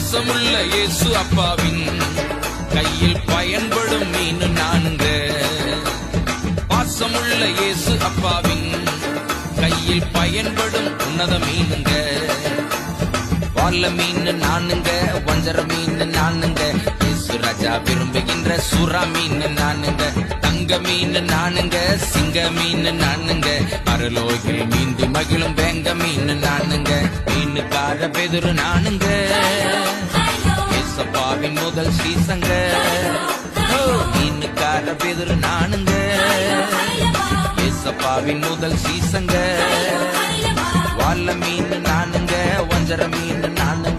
பாசமுள்ள இயேசு அப்பாவின் கையில் பயன்படும் மீன் நானுங்க. பாசமுள்ள இயேசு அப்பாவின் கையில் பயன்படும் உன்னத மீனுங்க. வாழ மீன் நானுங்க, வஞ்சர மீன் நானுங்க, இயேசு ராஜா விரும்புகின்ற சுறா மீன் நானுங்க. தங்க மீன் நானுங்க, சிங்க மீன் நானுங்க, பரலோகில் மீந்து மகிழும் வேங்க மீன் நானுங்க. மீனுக்கார பெதுரு நானுங்க, ஏசப்பாவின் முதல் சீசங்க. மீனுக்கார பெதுரு நானுங்க, ஏசப்பாவின் முதல் சீசங்க. வாழ மீன் நானுங்க, வஞ்சர மீன் நானுங்க.